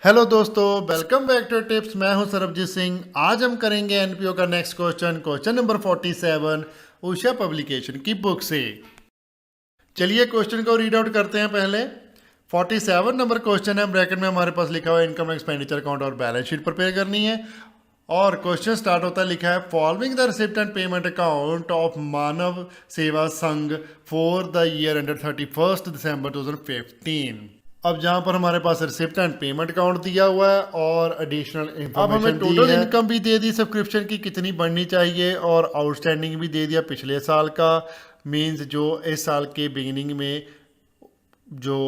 Hello दोस्तों, welcome back to tips. मैं हूं सरबजीत सिंह। आज हम करेंगे एनपीओ का next question number 47 Usha publication की बुक से। चलिए क्वेश्चन को रीड आउट करते हैं। पहले 47 नंबर क्वेश्चन है। ब्रैकेट में हमारे पास लिखा हुआ है इनकम एक्सपेंडिचर अकाउंट और बैलेंस शीट प्रिपेयर करनी है। और क्वेश्चन स्टार्ट होता है, लिखा है following the receipt and payment account of Manav Seva Sangh for the year ended 31 December 2015। अब जहां पर हमारे पास रिसिप्ट एंड पेमेंट अकाउंट दिया हुआ है और एडिशनल अब हमें टोटल इनकम भी दे दी सब्सक्रिप्शन की कितनी बढ़नी चाहिए, और आउटस्टैंडिंग भी दे दिया पिछले साल का। मींस जो इस साल के बिगिनिंग में जो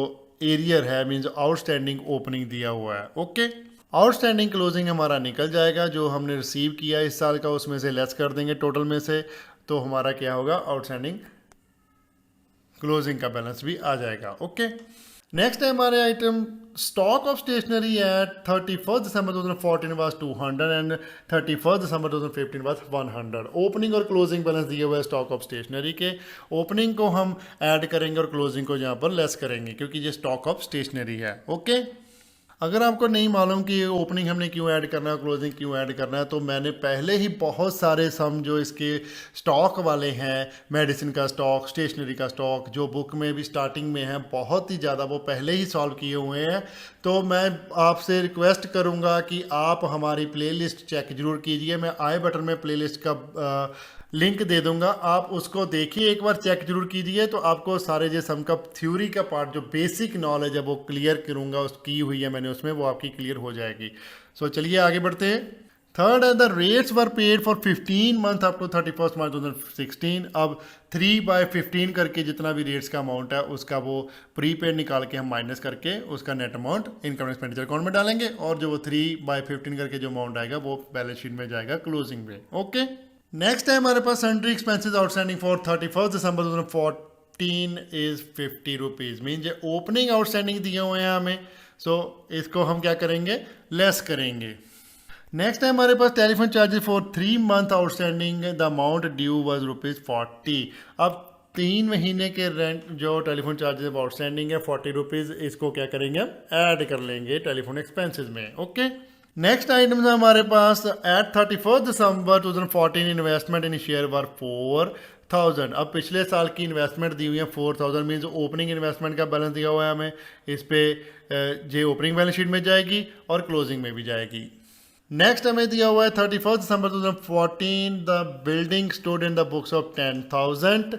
एरियर है, मींस आउटस्टैंडिंग ओपनिंग दिया हुआ है। ओके, आउटस्टैंडिंग क्लोजिंग हमारा निकल जाएगा। जो हमने रिसीव किया इस साल का उसमें से लेस कर देंगे टोटल में से, तो हमारा क्या होगा, आउटस्टैंडिंग क्लोजिंग का बैलेंस भी आ जाएगा। ओके, नेक्स्ट है हमारे item stock of stationery at 31 December 2014 was 200 and 31 December 2015 was 100। Opening और क्लोजिंग बैलेंस दिए हुए स्टॉक ऑफ स्टेशनरी के। ओपनिंग को हम ऐड करेंगे और क्लोजिंग को यहाँ पर लेस करेंगे क्योंकि ये स्टॉक ऑफ स्टेशनरी है। ओके, अगर आपको नहीं मालूम कि ओपनिंग हमने क्यों ऐड करना है, क्लोजिंग क्यों ऐड करना है, तो मैंने पहले ही बहुत सारे सम जो इसके स्टॉक वाले हैं, मेडिसिन का स्टॉक, स्टेशनरी का स्टॉक, जो बुक में भी स्टार्टिंग में है बहुत ही ज़्यादा, वो पहले ही सॉल्व किए हुए हैं। तो मैं आपसे रिक्वेस्ट करूंगा कि आप हमारी प्लेलिस्ट चेक जरूर कीजिए। मैं आई बटन में प्लेलिस्ट का लिंक दे दूंगा, आप उसको देखिए, एक बार चेक जरूर कीजिए। तो आपको सारे जो सम का थ्योरी का पार्ट, जो बेसिक नॉलेज है वो क्लियर करूंगा, उस की हुई है मैंने उसमें, वो आपकी क्लियर हो जाएगी। सो चलिए आगे बढ़ते हैं। थर्ड है the rates were paid for 15 month up to 31 March 2016। अब 3/15 करके जितना भी रेट्स का अमाउंट है उसका वो प्रीपेड निकाल के हम माइनस करके उसका net amount income expenditure account में डालेंगे, और जो वो 3/15 करके जो अमाउंट आएगा वो बैलेंस शीट में जाएगा क्लोजिंग में। ओके, नेक्स्ट है हमारे पास sundry expenses outstanding for 31 December 2014 is 50 rupees. Mean जो ओपनिंग आउटस्टैंडिंग दिए हुए हैं हमें, सो इसको हम क्या करेंगे, लेस करेंगे। नेक्स्ट है हमारे पास telephone charges for 3 month outstanding, the amount due was ₹40। अब 3 महीने के रेंट जो टेलीफोन चार्जेस आउटस्टैंडिंग है 40 रुपीज़, इसको क्या करेंगे, हम ऐड कर लेंगे टेलीफोन एक्सपेंसेस में। ओके, नेक्स्ट आइटम है हमारे पास at 31 December 2014 investment in share were 4000। अब पिछले साल की इन्वेस्टमेंट दी हुई है 4000, मीन्स ओपनिंग इन्वेस्टमेंट का बैलेंस दिया हुआ है हमें, इस पे जे ओपनिंग बैलेंस शीट में जाएगी और क्लोजिंग में भी जाएगी। नेक्स्ट हमें दिया हुआ है 31 December 2014 the building stood in the books of 10,000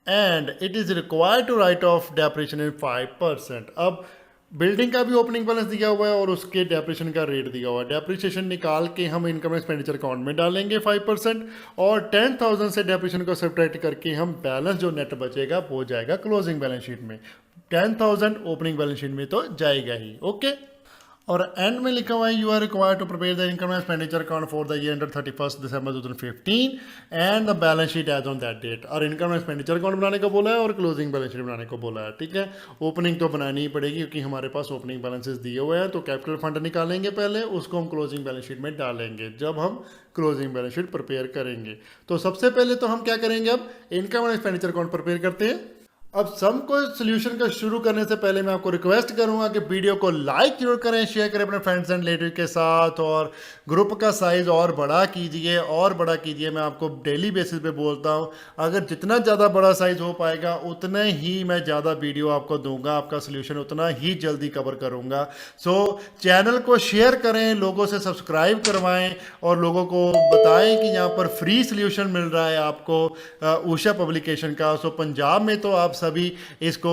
and it is required to write off depreciation in 5%। अब बिल्डिंग का भी ओपनिंग बैलेंस दिया हुआ है और उसके डेप्रिसिएशन का रेट दिया हुआ है। डेप्रिसिएशन निकाल के हम इनकम एक्सपेंडिचर अकाउंट में डालेंगे 5%, और 10,000 से डेप्रिसिएशन को सब्ट्रैक्ट करके हम बैलेंस जो नेट बचेगा वो जाएगा क्लोजिंग बैलेंस शीट में। 10,000 ओपनिंग बैलेंस शीट में तो जाएगा ही। ओके, और एंड में लिखा हुआ है you are required to prepare the income expenditure account for the year ended 31 December 2015 and the balance sheet as on that date. और इनकम एक्सपेंडिचर अकाउंट बनाने को बोला है और क्लोजिंग बैलेंस शीट बनाने को बोला है। ठीक है, ओपनिंग तो बनानी ही पड़ेगी क्योंकि हमारे पास ओपनिंग बैलेंसेस दिए हुए हैं। तो कैपिटल फंड निकालेंगे पहले, उसको हम क्लोजिंग बैलेंस शीट में डालेंगे जब हम क्लोजिंग बैलेंस शीट प्रिपेयर करेंगे। तो सबसे पहले तो हम क्या करेंगे, अब income and expenditure account prepare करते हैं। अब सम को सोल्यूशन का शुरू करने से पहले मैं आपको रिक्वेस्ट करूंगा कि वीडियो को लाइक जरूर करें, शेयर करें अपने फ्रेंड्स एंड रिलेटिव के साथ, और ग्रुप का साइज और बड़ा कीजिए और बड़ा कीजिए। मैं आपको डेली बेसिस पे बोलता हूं, अगर जितना ज़्यादा बड़ा साइज हो पाएगा उतना ही मैं ज़्यादा वीडियो आपको दूंगा, आपका सोल्यूशन उतना ही जल्दी कवर करूंगा। सो चैनल को शेयर करें, लोगों से सब्सक्राइब करवाएं और लोगों को बताएं कि यहाँ पर फ्री सोल्यूशन मिल रहा है आपको उषा पब्लिकेशन का। सो पंजाब में तो आप सभी इसको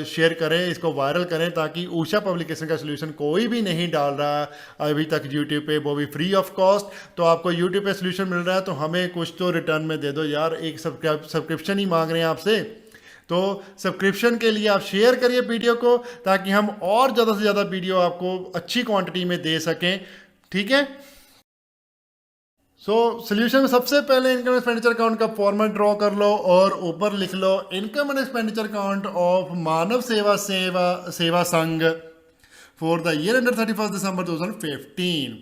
शेयर करें, इसको वायरल करें, ताकि उषा पब्लिकेशन का सोल्यूशन कोई भी नहीं डाल रहा अभी तक यूट्यूब पे, वो भी फ्री ऑफ कॉस्ट। तो आपको यूट्यूब पे सोल्यूशन मिल रहा है तो हमें कुछ तो रिटर्न में दे दो यार। एक सब्सक्रिप्शन ही मांग रहे हैं आपसे, तो सब्सक्रिप्शन के लिए आप शेयर करिए वीडियो को, ताकि हम और ज़्यादा से ज़्यादा वीडियो आपको अच्छी क्वांटिटी में दे सकें। ठीक है, सोल्यूशन में सबसे पहले इनकम एक्सपेंडिचर अकाउंट का फॉर्मेट ड्रॉ कर लो और ऊपर लिख लो income and expenditure account of Manav Seva Sangh for the year ended 31 December 2015।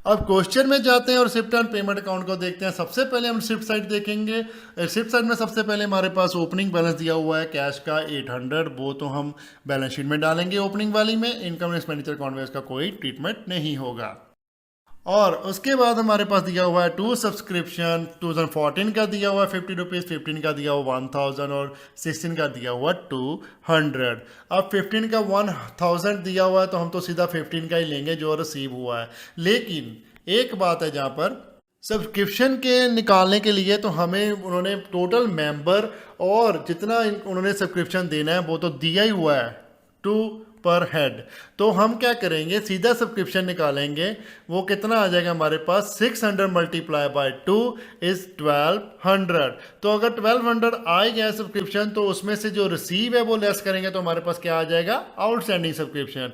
अब क्वेश्चन में जाते हैं और रिसिप्ट एंड पेमेंट अकाउंट को देखते हैं। सबसे पहले हम रिसिप्ट साइड देखेंगे। रिसिप्ट साइड में सबसे पहले हमारे पास ओपनिंग बैलेंस दिया हुआ है कैश का 800, वो तो हम बैलेंस शीट में डालेंगे ओपनिंग वाली में। इनकम एंड एक्सपेंडिचर अकाउंट में इसका कोई ट्रीटमेंट नहीं होगा। और उसके बाद हमारे पास दिया हुआ है 2 सब्सक्रिप्शन। 2014 का दिया हुआ है 50 रुपीज़, 15 का दिया हुआ 1000 और 16 का दिया हुआ 200। अब 15 का 1000 दिया हुआ है तो हम तो सीधा 15 का ही लेंगे जो रिसीव हुआ है। लेकिन एक बात है जहाँ पर सब्सक्रिप्शन के निकालने के लिए तो हमें उन्होंने टोटल मेंबर और जितना उन्होंने सब्सक्रिप्शन देना है वो तो दिया ही हुआ है 2 पर हेड। तो हम क्या करेंगे, सीधा सब्सक्रिप्शन निकालेंगे। वो कितना आ जाएगा हमारे पास, 600 मल्टीप्लाई बाय 2 इज 1200। तो अगर 1200 आ गया सब्सक्रिप्शन तो उसमें से जो रिसीव है वो लेस करेंगे तो हमारे पास क्या आ जाएगा, आउटस्टैंडिंग सब्सक्रिप्शन।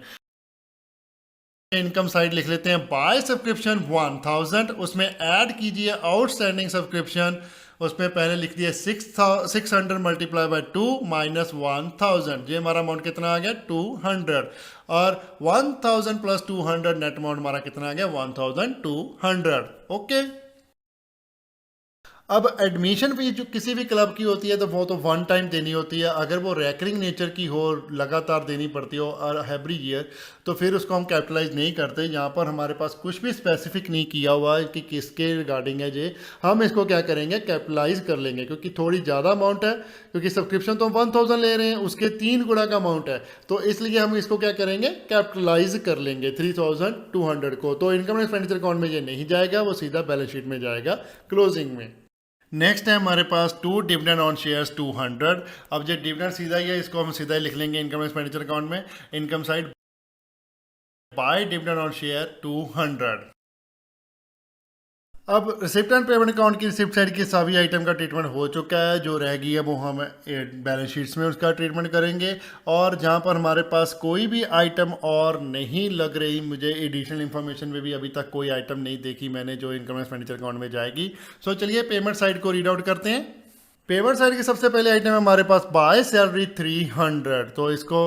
इनकम साइड लिख लेते हैं बाय सब्सक्रिप्शन 1000, उसमें ऐड कीजिए आउटस्टैंडिंग सब्सक्रिप्शन। उसमें पहले लिख दिया 600 मल्टीप्लाई बाय 2 माइनस 1000। ये हमारा अमाउंट कितना आ गया, 200। और 1000 प्लस 200 नेट अमाउंट हमारा कितना आ गया, 1200। ओके। अब एडमिशन फीस जो किसी भी क्लब की होती है तो वो तो वन टाइम देनी होती है। अगर वो रैकरिंग नेचर की हो, लगातार देनी पड़ती हो और एवरी ईयर, तो फिर उसको हम कैपिटलाइज नहीं करते। यहाँ पर हमारे पास कुछ भी स्पेसिफिक नहीं किया हुआ है कि किसके रिगार्डिंग है ये। हम इसको क्या करेंगे, कैपिटलाइज कर लेंगे क्योंकि थोड़ी ज़्यादा अमाउंट है। क्योंकि सब्सक्रिप्शन तो हम 1000 ले रहे हैं, उसके 3 गुना का अमाउंट है, तो इसलिए हम इसको क्या करेंगे, कैपिटलाइज कर लेंगे 3200 को। तो इनकम एंड एक्सपेंडिचर अकाउंट में ये नहीं जाएगा, वो सीधा बैलेंस शीट में जाएगा क्लोजिंग में। नेक्स्ट है हमारे पास 2 डिविडेंड ऑन शेयर्स 200। अब जो डिविडेंड सीधा ही है इसको हम सीधा ही लिख लेंगे इनकम एक्सपेंडिचर अकाउंट में। Income side by dividend on share 200। अब रिसिप्ट एंड पेमेंट अकाउंट की रिसिप्ट साइड की सभी आइटम का ट्रीटमेंट हो चुका है। जो रह गई है वो हम बैलेंस शीट्स में उसका ट्रीटमेंट करेंगे। और जहां पर हमारे पास कोई भी आइटम और नहीं लग रही, मुझे एडिशनल इन्फॉर्मेशन में भी अभी तक कोई आइटम नहीं देखी मैंने जो इनकम एक्सपेंडिचर अकाउंट में जाएगी। सो चलिए पेमेंट साइड को रीड आउट करते हैं। पेमेंट साइड की सबसे पहले आइटम है हमारे पास बाय सैलरी 300, तो इसको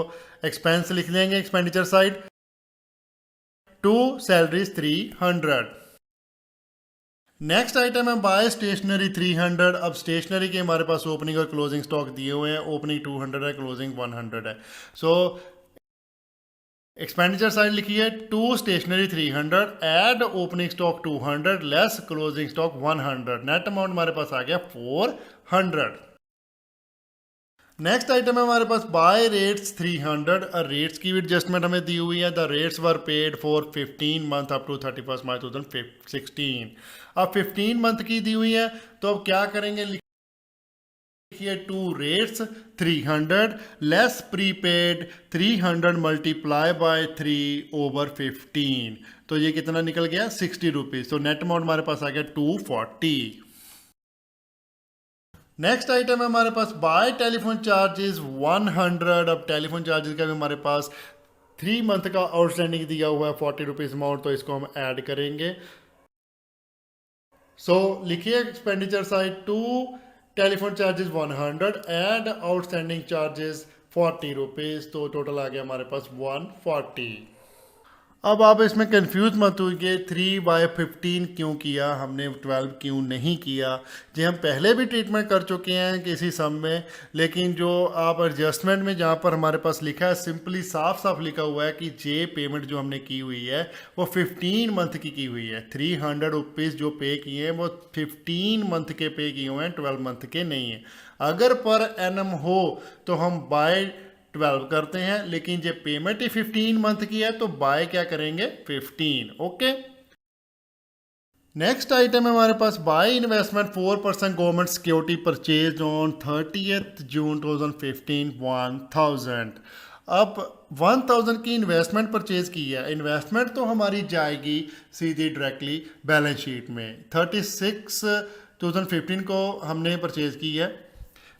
एक्सपेंस लिख लेंगे expenditure side. 2 salaries 300। Next item है बाय स्टेशनरी 300। अब स्टेशनरी के हमारे पास ओपनिंग और क्लोजिंग स्टॉक दिए हुए हैं। ओपनिंग 200 है, क्लोजिंग 100 है। सो एक्सपेंडिचर साइड लिखिए 2 stationery 300 add opening stock 200 less closing stock 100। Net amount हमारे पास आ गया 400। नेक्स्ट आइटम है हमारे पास बाय रेट्स 300। रेट्स की भी एडजस्टमेंट हमें दी हुई है। The rates were paid for 15 month up to 31 March 2016। अब 15 मंथ की दी हुई है तो अब क्या करेंगे, लिखिए 2 rates 300 less prepaid 300 multiply by 3 over 15। तो ये कितना निकल गया, 60 रुपीज़। तो नेट अमाउंट हमारे पास आ गया 240। नेक्स्ट आइटम है हमारे पास बाय टेलीफोन चार्जेस 100। अब टेलीफोन चार्जेस का भी हमारे पास 3 मंथ का आउटस्टैंडिंग दिया हुआ है 40 रुपीज़ अमाउंट, तो इसको हम ऐड करेंगे। सो लिखिए expenditure side 2 telephone charges 100 and outstanding charges 40 rupees, तो टोटल आ गया हमारे पास 140। अब आप इसमें कंफ्यूज मत होइए 3/15 क्यों किया हमने, 12 क्यों नहीं किया। जी हम पहले भी ट्रीटमेंट कर चुके हैं किसी सम में, लेकिन जो आप एडजस्टमेंट में जहाँ पर हमारे पास लिखा है सिंपली साफ साफ लिखा हुआ है कि जे पेमेंट जो हमने की हुई है वो 15 मंथ की हुई है। 300 रुपीज़ जो पे किए हैं वो 15 मंथ के पे किए हुए हैं, 12 मंथ के नहीं है। अगर पर एनम हो तो हम बाय 12 करते हैं, लेकिन जब पेमेंट ही 15 मंथ की है तो बाय क्या करेंगे, 15। ओके। नेक्स्ट आइटम है हमारे पास buy investment 4% government security purchase on 30 June 2015 1000। अब 1000 की इन्वेस्टमेंट परचेज की है। इन्वेस्टमेंट तो हमारी जाएगी सीधी डायरेक्टली बैलेंस शीट में। 36 2015 को हमने परचेज की है,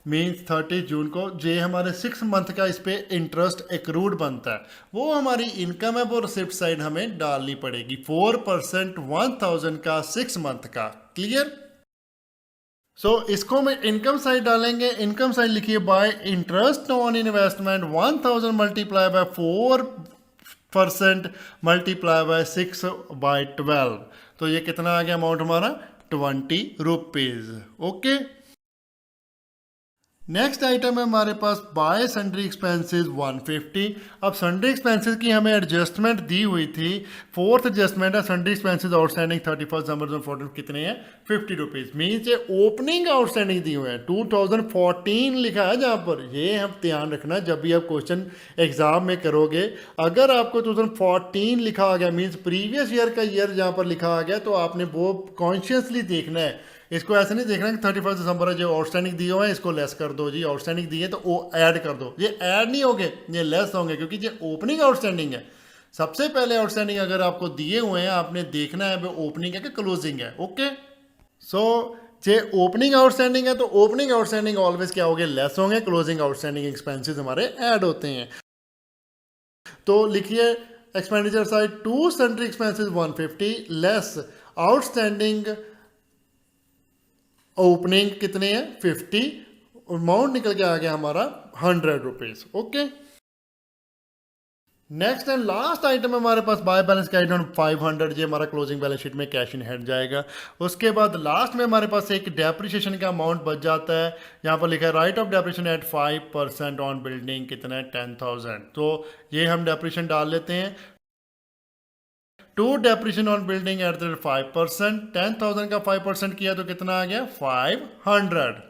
मीन्स 30 जून को। जे हमारे 6 मंथ का इस पे इंटरेस्ट एक्रूड बनता है, वो हमारी इनकम है, वो रिसिप्ट साइड हमें डालनी पड़ेगी। 4% 1000 का 6 मंथ का। क्लियर। सो इसको मैं इनकम साइड डालेंगे। इनकम साइड लिखिए bye interest on investment 1000 multiply by 4 6% multiply by 6/12, तो ये कितना आ गया अमाउंट हमारा 20 रुपीज़। ओके, नेक्स्ट आइटम है हमारे पास बाय सन्ड्री एक्सपेंसेस 150। अब सन्ड्री एक्सपेंसेस की हमें एडजस्टमेंट दी हुई थी, फोर्थ एडजस्टमेंट है सन्ड्री एक्सपेंसेस आउटस्टैंडिंग 31 दिसंबर 2014 कितने हैं 50 रुपीज़। मीन्स ये ओपनिंग आउटस्टैंडिंग दी हुए हैं 2014 लिखा है जहाँ पर, ये हम ध्यान रखना जब भी आप क्वेश्चन एग्जाम में करोगे, अगर आपको 2014 लिखा आ गया मीन्स प्रीवियस ईयर का ईयर जहाँ पर लिखा आ गया तो आपने वो कॉन्शियसली देखना है, इसको ऐसे नहीं देखना कि 31 दिसंबर जो आउटस्टैंडिंग दिए हुए हैं इसको लेस कर दो जी, आउटस्टैंडिंग दिए तो वो ऐड कर दो, ये ऐड नहीं होंगे, ये लेस होंगे क्योंकि ये ओपनिंग आउटस्टैंडिंग है। सबसे पहले आउटस्टैंडिंग अगर आपको दिए हुए हैं आपने देखना है वो ओपनिंग है कि क्लोजिंग है। ओके, सो जे ओपनिंग आउटस्टैंडिंग है तो ओपनिंग आउटस्टैंडिंग ऑलवेज क्या होंगे, लेस होंगे, क्लोजिंग आउटस्टैंडिंग एक्सपेंसेस हमारे ऐड होते हैं। तो लिखिए expenditure side to sundry expenses 150 less outstanding opening कितने हैं 50, अमाउंट निकल के आ गया हमारा 100 rupees. Okay, next and last item है हमारे पास बाय बैलेंस का आइटम 500, ये हमारा क्लोजिंग बैलेंस शीट में कैश इन हैंड जाएगा। उसके बाद लास्ट में हमारे पास एक डेप्रिसिएशन का अमाउंट बच जाता है, यहाँ पर लिखा है right of depreciation eight 5% on building कितना है 10,000, तो ये हम डेप्रिसिएशन डाल लेते हैं। To depreciation on building at the 5%, 10,000 का 5% किया तो कितना आ गया 500।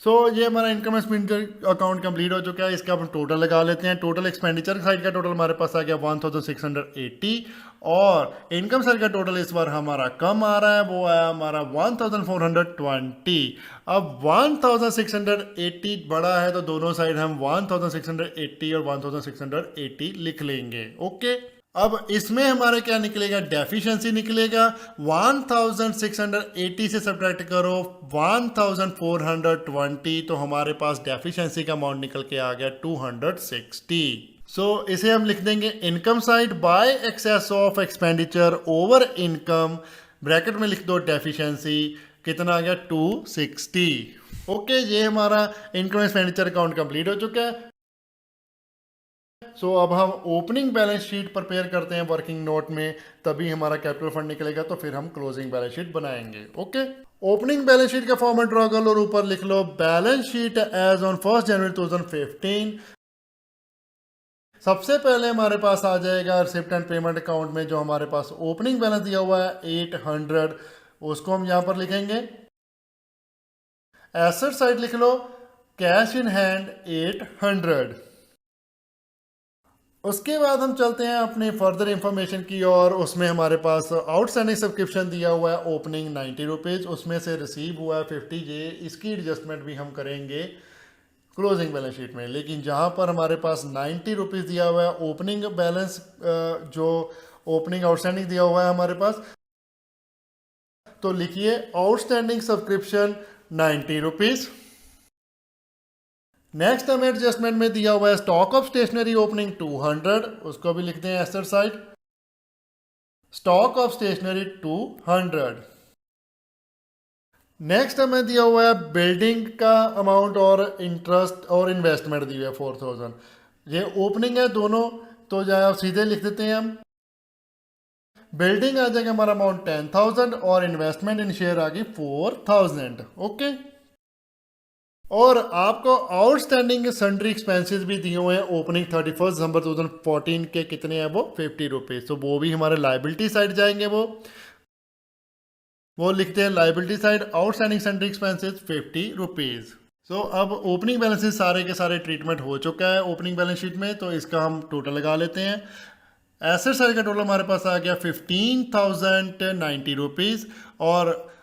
सो ये हमारा इनकम एक्सपेंडिचर अकाउंट कंप्लीट हो चुका है, इसका हम टोटल लगा लेते हैं। टोटल एक्सपेंडिचर साइड का टोटल हमारे पास आ गया 1680 और इनकम साइड का टोटल इस बार हमारा कम आ रहा है, वो आया हमारा 1420। अब 1680 बड़ा है तो दोनों साइड हम 1680 और 1680 लिख लेंगे। ओके, अब इसमें हमारे क्या निकलेगा, डेफिशिएंसी निकलेगा। 1680 से सब्ट्रैक्ट करो 1420 तो हमारे पास डेफिशिएंसी का अमाउंट निकल के आ गया 260। सो इसे हम लिख देंगे income side by access of expenditure over income, bracket में लिख दो डेफिशिएंसी, कितना आ गया 260। ओके, ये हमारा इनकम एक्सपेंडिचर अकाउंट कंप्लीट हो चुका है। सो अब हम ओपनिंग बैलेंस शीट प्रिपेयर करते हैं वर्किंग नोट में, तभी हमारा कैपिटल फंड निकलेगा, तो फिर हम क्लोजिंग बैलेंस शीट बनाएंगे। ओके, ओपनिंग बैलेंस शीट का फॉर्मेट ड्रॉ कर लो और ऊपर लिख लो बैलेंस शीट एज ऑन 1 जनवरी 2015। सबसे पहले हमारे पास आ जाएगा रिसिप्ट एंड पेमेंट अकाउंट में जो हमारे पास ओपनिंग बैलेंस दिया हुआ है 800, उसको हम यहां पर लिखेंगे। एसेट साइड लिख लो कैश इन हैंड 800। उसके बाद हम चलते हैं अपनी फर्दर इंफॉर्मेशन की और उसमें हमारे पास आउटस्टैंडिंग सब्सक्रिप्शन दिया हुआ है ओपनिंग 90 रुपीज़, उसमें से रिसीव हुआ है 50, ये इसकी एडजस्टमेंट भी हम करेंगे क्लोजिंग बैलेंस शीट में। लेकिन जहां पर हमारे पास 90 रुपीज़ दिया हुआ है ओपनिंग बैलेंस, जो ओपनिंग आउटस्टैंडिंग दिया हुआ है हमारे पास, तो लिखिए आउटस्टैंडिंग सब्सक्रिप्शन 90 रुपीज़। नेक्स्ट हमें एडजस्टमेंट में दिया हुआ है स्टॉक ऑफ स्टेशनरी ओपनिंग 200, उसको भी लिखते हैं asset side stock of stationery 200। Next हमें दिया हुआ है बिल्डिंग का अमाउंट और इंटरेस्ट और इन्वेस्टमेंट दी हुई है 4000, ये ओपनिंग है दोनों, तो जहाँ सीधे लिख देते हैं हम। बिल्डिंग आ जाएगा हमारा अमाउंट 10,000 और इन्वेस्टमेंट इन शेयर आ गई 4000। ओके, और आपको आउटस्टैंडिंग सन्ड्री एक्सपेंसेस भी दिए हुए हैं ओपनिंग 31 दिसंबर 2014 के, कितने हैं वो 50 रुपीज़, तो वो भी हमारे लाइबिलिटी साइड जाएंगे, वो लिखते हैं liability side outstanding sundry expenses 50 rupees. So अब ओपनिंग बैलेंसेस सारे के सारे ट्रीटमेंट हो चुका है ओपनिंग बैलेंस शीट में, तो इसका हम टोटल लगा लेते हैं। एसेट साइड का टोटल हमारे पास आ गया 15,090 रुपीज़ और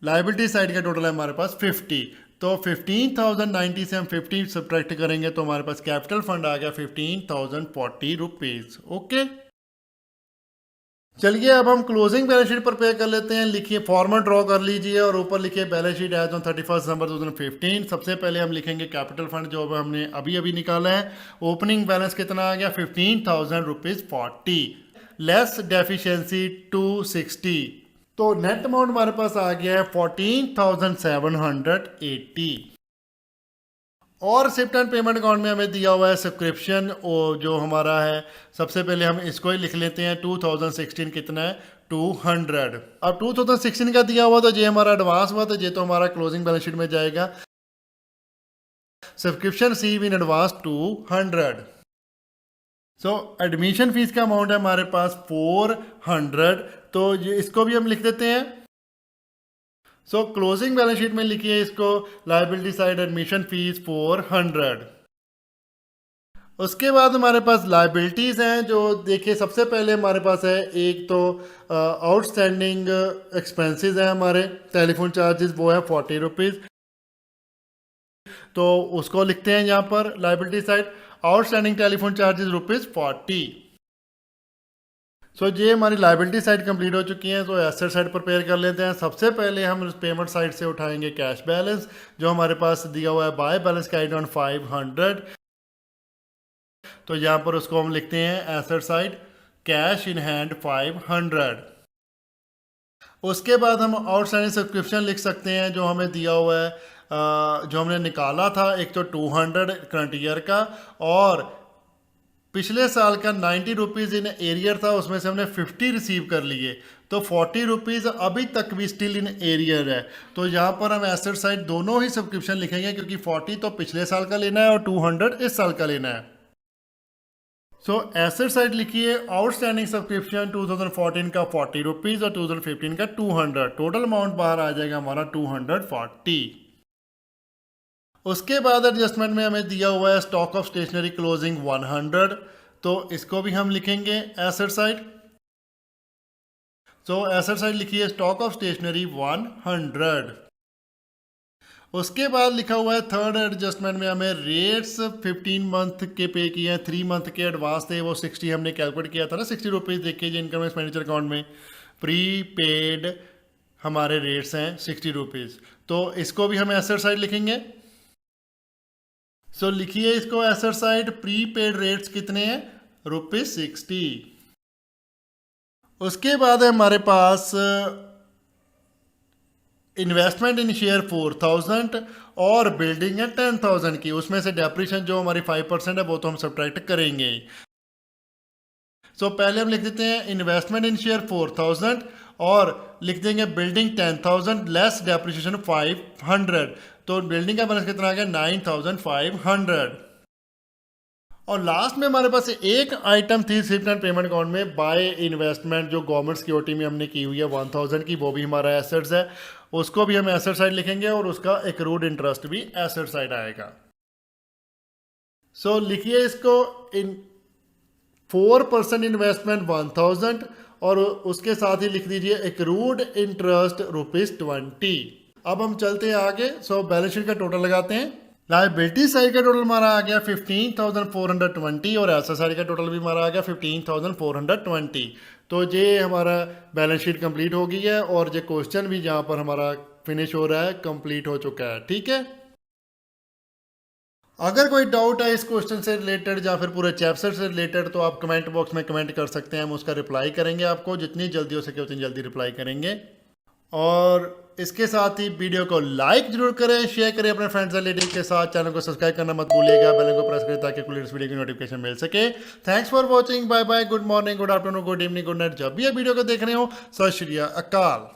लाइबिलिटी साइड का टोटल है हमारे पास 50, तो 15,090 से हम 50 सब्ट्रैक्ट करेंगे तो हमारे पास कैपिटल फंड आ गया 15,040 रुपीज़। ओके, चलिए अब हम क्लोजिंग बैलेंस शीट प्रिपेयर कर लेते हैं। लिखिए फॉर्मेट ड्रॉ कर लीजिए और ऊपर लिखिए balance sheet as on 31 December 2015। सबसे पहले हम लिखेंगे कैपिटल फंड जो हमने अभी अभी निकाला है। ओपनिंग बैलेंस कितना आ गया 15,000 रुपीज़ 40 लेस डेफिशिएंसी 260, तो नेट अमाउंट हमारे पास आ गया है 14,780। और शिफ्ट एंड पेमेंट अकाउंट में हमें दिया हुआ है सब्सक्रिप्शन, और जो हमारा है सबसे पहले हम इसको ही लिख लेते हैं। 2016 कितना है, 200। अब 2016 का दिया हुआ तो ये हमारा एडवांस हुआ, तो ये तो हमारा क्लोजिंग बैलेंस शीट में जाएगा। Subscription receive in advance 200। So admission fees का अमाउंट है हमारे पास 400, तो ये इसको भी हम लिख देते हैं। सो क्लोजिंग बैलेंस शीट में लिखिए इसको, लायबिलिटी साइड एडमिशन फीस 400। उसके बाद हमारे पास लायबिलिटीज़ हैं, जो देखिए सबसे पहले हमारे पास है एक तो आउटस्टैंडिंग एक्सपेंसेस हैं हमारे, टेलीफोन चार्जेस, वो है 40 रुपीज़, तो उसको लिखते हैं यहाँ पर liability side, outstanding telephone charges ₹40। सो ये हमारी लायबिलिटी साइड कंप्लीट हो चुकी है। तो एसेट साइड प्रिपेयर कर लेते हैं। सबसे पहले हम पेमेंट साइड से उठाएंगे कैश बैलेंस, जो हमारे पास दिया हुआ है बाय बैलेंस कैरिड ऑन 500। तो यहाँ पर उसको हम लिखते हैं asset side cash in hand 500। उसके बाद हम आउटस्टैंडिंग सब्सक्रिप्शन लिख सकते हैं, जो हमें दिया हुआ है, जो हमने निकाला था, एक तो 200 करंट ईयर का, और पिछले साल का 90 रुपीज़ इन एरियर था, उसमें से हमने 50 रिसीव कर लिए, तो 40 रुपीज़ अभी तक भी स्टिल इन एरियर है। तो यहाँ पर हम एसेट साइड दोनों ही सब्सक्रिप्शन लिखेंगे, क्योंकि 40 तो पिछले साल का लेना है और 200 इस साल का लेना है। सो एसेट साइड लिखिए आउटस्टैंडिंग सब्सक्रिप्शन 2014 का 40 रुपीज़ और 2015 का 200, टोटल अमाउंट बाहर आ जाएगा हमारा 240। उसके बाद एडजस्टमेंट में हमें दिया हुआ है स्टॉक ऑफ स्टेशनरी क्लोजिंग 100, तो इसको भी हम लिखेंगे एसेट साइड। सो एसेट साइड लिखिए स्टॉक ऑफ स्टेशनरी 100। उसके बाद लिखा हुआ है थर्ड एडजस्टमेंट में हमें रेट्स 15 मंथ के पे किए हैं, 3 मंथ के एडवांस थे, वो 60 हमने कैलकुलेट किया था ना, 60 रुपीज़ देखिए जी इनकम एक्सपेंडिचर अकाउंट में प्री पेड हमारे रेट्स हैं 60 रुपीज़, तो इसको भी हम एसेट साइड लिखेंगे। सो लिखिए इसको asset side pre paid rates कितने हैं, ₹60। उसके बाद है हमारे पास इन्वेस्टमेंट इन शेयर 4000 और बिल्डिंग है 10,000 की, उसमें से डेप्रिशन जो हमारी 5% है वो तो हम सब्ट्रैक्ट करेंगे। सो पहले हम लिख देते हैं इन्वेस्टमेंट इन शेयर 4000 और लिख देंगे बिल्डिंग 10,000 लेस डेप्रिसिएशन 500, तो बिल्डिंग का बैलेंस कितना आ गया 9,500। और लास्ट में हमारे पास एक आइटम थी शिफ्ट एंड पेमेंट अकाउंट में बाय इन्वेस्टमेंट, जो गवर्नमेंट सिक्योरिटी में हमने की हुई है 1000 की, वो भी हमारा एसेट्स है, उसको भी हम एसेट साइड लिखेंगे और उसका एक्रूड इंटरेस्ट भी एसेट साइड आएगा। सो लिखिए इसको इन 4% इन्वेस्टमेंट 1000 और उसके साथ ही लिख दीजिए एक्रूड इंटरेस्ट ₹20। अब हम चलते हैं आगे। सो बैलेंस शीट का टोटल लगाते हैं। लायबिलिटी साइड का टोटल हमारा आ गया 15,420 और एसेट साइड का टोटल भी हमारा आ गया 15,420। तो ये हमारा बैलेंस शीट कंप्लीट हो गई है और ये क्वेश्चन भी यहाँ पर हमारा फिनिश हो रहा है, कंप्लीट हो चुका है। ठीक है, अगर कोई डाउट है इस क्वेश्चन से रिलेटेड या फिर पूरे चैप्टर से रिलेटेड तो आप कमेंट बॉक्स में कमेंट कर सकते हैं, हम उसका रिप्लाई करेंगे, आपको जितनी जल्दी हो सके उतनी जल्दी रिप्लाई करेंगे। और इसके साथ ही वीडियो को लाइक जरूर करें, शेयर करें अपने फ्रेंड्स रिलेटिव के साथ, चैनल को सब्सक्राइब करना मत भूलिएगा, बेल को प्रेस करें ताकि कोई वीडियो की नोटिफिकेशन मिल सके। Thanks for watching, bye bye, good morning, good afternoon, good evening, good night, जब भी ये वीडियो को देख रहे हो। सत श्री अकाल।